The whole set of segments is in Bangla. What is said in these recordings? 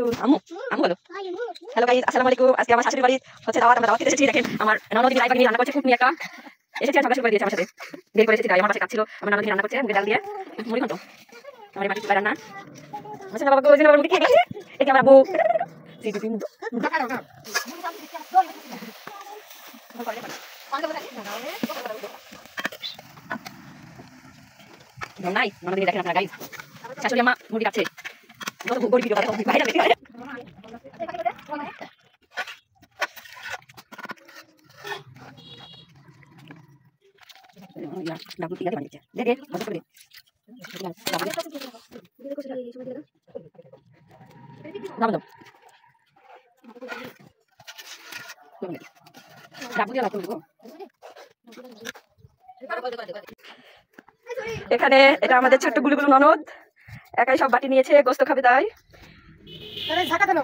টু আম্মু আম্মু বলো হ্যালো গাইস আসসালামু আলাইকুম। আজকে আমার শাশুড়ির বাড়ি হচ্ছে দাওয়াত, আমরা দাওয়াত খেতে এসেছি। দেখেন আমার ননদ রাইবা নিয়ে রান্না করছে কুটনি একটা এসেছি আর ঝগড়া শুরু করে দিয়েছে আমার সাথে। দেরি করে এসেছি তাই আমার পাশে কাজ ছিল। আমার ননদ রান্না করছে মুগের ডাল দিয়ে মুড়ি ঘন্ট। আমার মাটি চুলা রান্না আচ্ছা বাবা গোজিনা বাবা মুখে খেয়ে গেছে। এই যে আমার বউ সিটি মুতো নাই ননদ দেখেন আপনারা গাইস শাশুড়ি আম্মা মুড়ি কাটছে কত গরিব ভিডিও করে বাইরে দেখতে পারে। Ya, lagu 3 di mana? Dede, masuk ke. Nama dong. Lagu dia lagu itu. এখানে এটা আমাদের ছোট্ট গুলুগুলু ননদ একাই সব বাটি নিয়েছে, গোস্ত খাবে তাই। আরে ঝাঁকা দেন।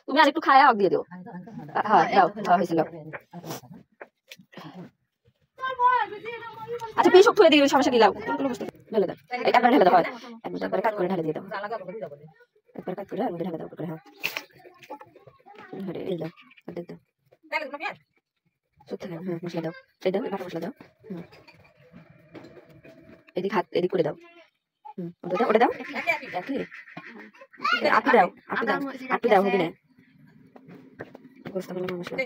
তুমি আর একটু খায়া আগ দিয়ে দিও। হ্যাঁ দাও হয়েছিল। আচ্ছা পিস থুয়ে দিও, সমস্যা কি? লাও ঢেলে দাও, একবার ঢেলে দাও, হয় একবার কাট করে ঢেলে দিয়ে দাও, একবার কাট করে আর মধ্যে ঢেলে দাও করে। হ্যাঁ আরে এই দাও দেখ দাও সত্যি। হ্যাঁ মশলা দাও, এই দাও বাটা মশলা দাও। হুম এদিক হাত এদিক করে দাও। ওটা দাও ওটা দাও আপনি দাও আপনি দাও আপনি দাও হবে না গোস্ত বলে মশলা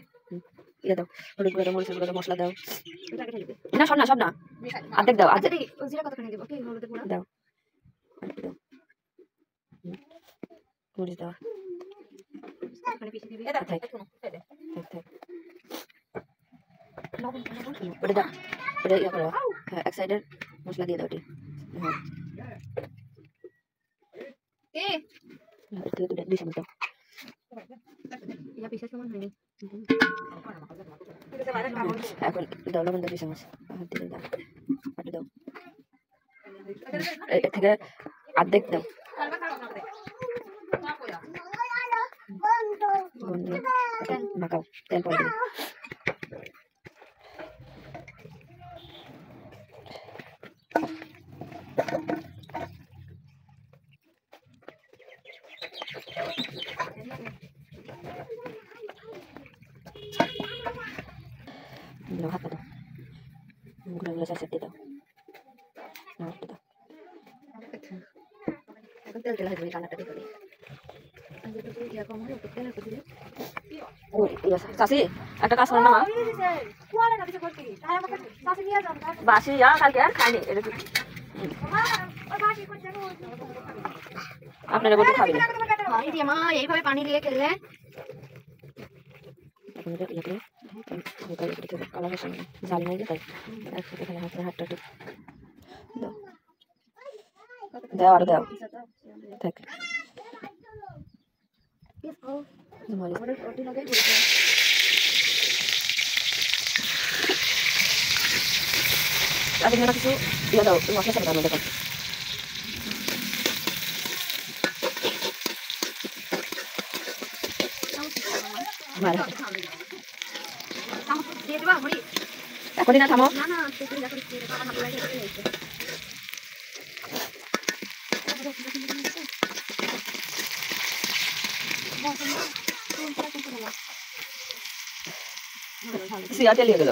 ইয়ে দাও, হলুদ গুঁড়ো মরিচ গুঁড়ো মশলা দাও। না সব না সব না অর্ধেক দাও, অর্ধেক দাও দাও মরিচ দাও ওটা দাও ওটা ইয়ে করো। হ্যাঁ এক সাইডের মশলা দিয়ে দাও ওটি। হ্যাঁ দিস দাও এখন দাও লবণ দাও 2 চামচ হাত দিয়ে দাও হাতে দাও এর থেকে অর্ধেক দাও মাখাও তেল পরে দিও। হাত দাও গুঁড়ো গুঁড়ো চাষ দিয়ে দাও তেল তেল হয়ে কালারটা দেখো চাষি একটা কাজ করেন না মা বাসি কালকে আর খাইনি আপনারা বলতে খাবেন মা এইভাবে পানি দিয়ে খেললে কালার জাল হয়ে যায় একসাথে খেলে হাতের হাতটা দাও দাও আর দাও থাক কিছু ইয়ে দাও মশলা চাপা দাও দেখো এখনই না থামো সিয়া তেল গেল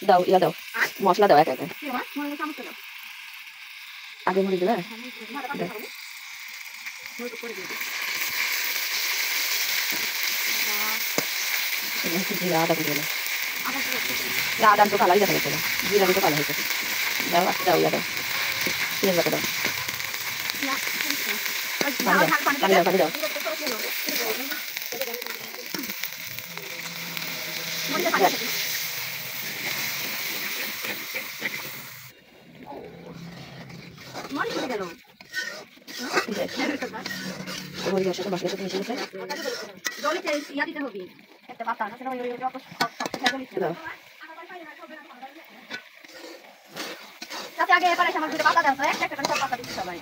দাও ইয়া দাও মশলা দাও এক এক আগে মুড়ি দেবে জিরা আদা করে আদা তো কালাই দেখা যাচ্ছে না, জিরা তো কালো হয়েছে। দাও আস্তে দাও ইয়া দাও পেঁয়াজ বাটা দাও পানি দাও পানি দাও আগে এবারে আমার দুটো পাতা দাও তো একটা করে সব পাতা দিতে সবাই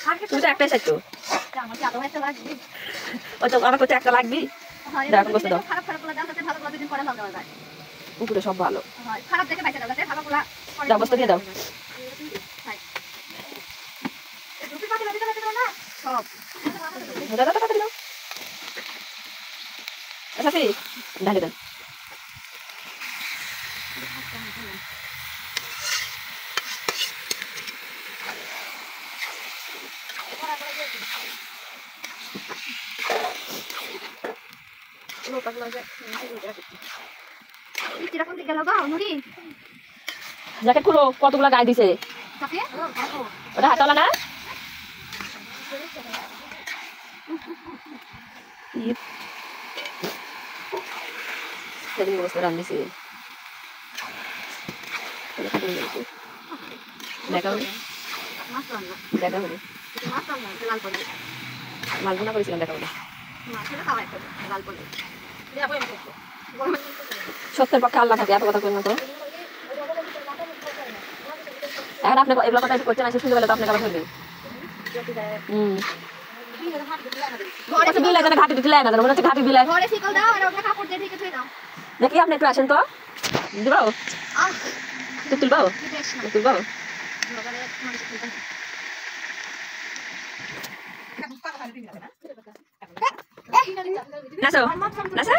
আর কি তুমি তো একটাই চাইছো আমার কি আদৌ একটা লাগবে ওই তো আমার কাছে একটা লাগবে দাও এখন বসতে দাও খারাপ খারাপ গুলো দাও তাতে ভালো ভালো দিন করে লাভ দেওয়া যায় উপরে সব ভালো হয় খারাপ দেখে বাইতে দাও তাতে ভালো গুলো দাও বসতে দিয়ে দাও এই দুটো পাতা দিতে দাও না সব দাও দাও দাও আচ্ছা সি ঢালে দেন জ্যাকেট খুলো কতগুলা গায়ে দিছে ওটা হাতলা না সেদিন বসে রান দিছে দেখা হলো দেখা হলো মালগুনা করেছিলাম দেখা হলো সত্যের পক্ষে আল্লাহ থাকে এত কথা কেন তো এখন আপনি এগুলো কথা করছেন না শুনতে পেলে তো আপনাকে আবার ধরবে বিলাই জানে ঘাটি দিলে না মনে হচ্ছে ঘাটি বিলাই দেখি আপনি একটু আসেন তো দিব তুলবো তুলবো নাচো নাচো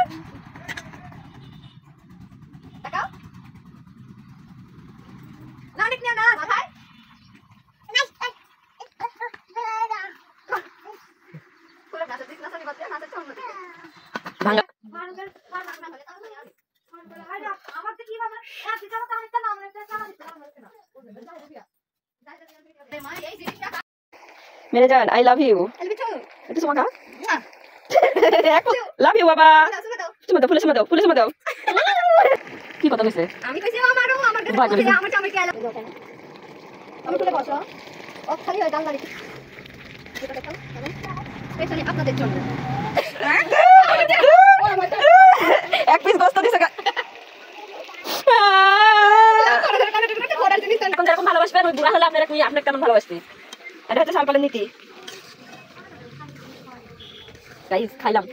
ভাঙা মেরে যান আই লাভ ইউ একটু সময় খাও লাভ ইউ বাবা তুমি দাও পুলিশ দাও কি কথা কইছে আমি কইছি আমারও আমার কাছে আমার চামড়া কি আলো আমি তুলে বসো ও খালি হয় ডালদারি এটা দেখো স্পেশালি আপনাদের জন্য এক পিস গোস্ত দিছে এখন যেরকম ভালোবাসবেন ওই বুড়া হলে আপনার কেমন ভালোবাসবে এটা হচ্ছে শালপালের নীতি গাইস খাইলাম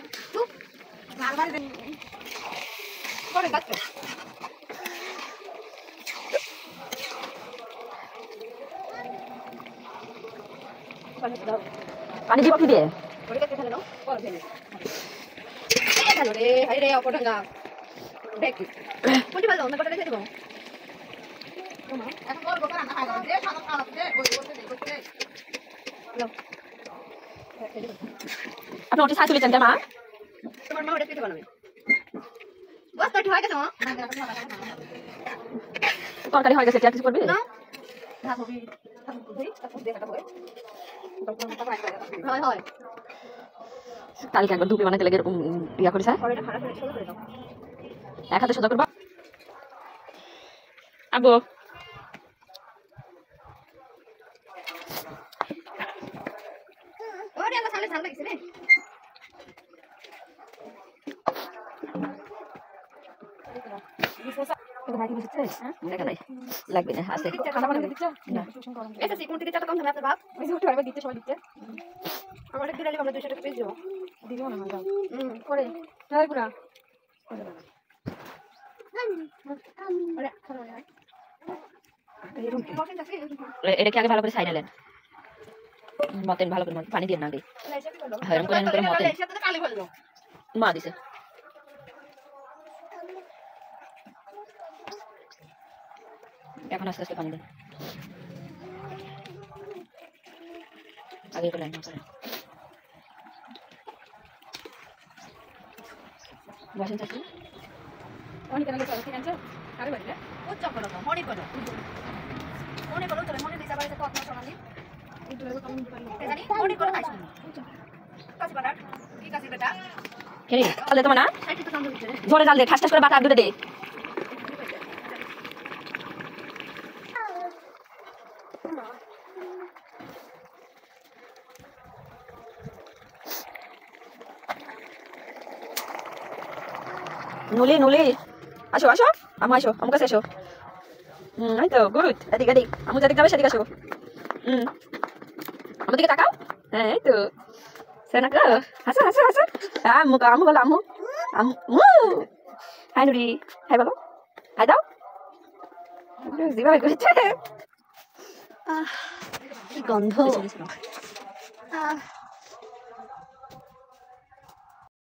পানি দিব কি দিয়ে আপনি ওটি সাইকেল চলছেন মা তোমার মা ওটা খেতে বানাবে বস তো হয়ে গেছে মা তরকারি হয়ে গেছে আর কিছু করবে না ভাত হবে হয় হয় কালকে একবার দুপি বানাতে লেগে এরকম ইয়া করিস এক হাতে সোজা করবা আবু ওরে আল্লাহ সালে সালে লাগছে রে লাগবে না আছে এটা সে কোন থেকে টাকা কম দামে আপনার বাপ ওই যে উঠে আবার দিতে সবাই দিতে আমার একটা দিলে আমরা 200 টাকা পেয়ে যাব দিব না দাও করে তাই পুরা এটা কি আগে ভালো করে ছাই নিলেন মতেন ভালো করে পানি দিয়ে না আগে হয়রান করে মতেন মা দিছে এখন আস্তে আস্তে পানি দেন আগে করে লাইন করে বসেন চাচি অনেক আগে চলো ঠিক আছে আরে বলে ও চকলো তো মনে করো মনে করো চলে মনে দিতে পারে কত সোনালি এই দুটো কম দিতে পারি জানি মনে করো খাইছ কাজ বাটা কি কাজ বেটা হে তাহলে তোমার না জোরে জাল দে ঠাস ঠাস করে বাটা দুটো দে নুলি নুলি আসো আসো আমা আসো আমার কাছে আসো এই তো গুড। এদিকে এদিক আমু যেদিকে যাবে সেদিকে আসো। আমার দিকে তাকাও। হ্যাঁ এই তো সেনা গো হাসো হাসো হাসো। আমু বলো আমু আমু। হাই নুরি হাই বলো হাই দাও। যেভাবে করেছে কি গন্ধ।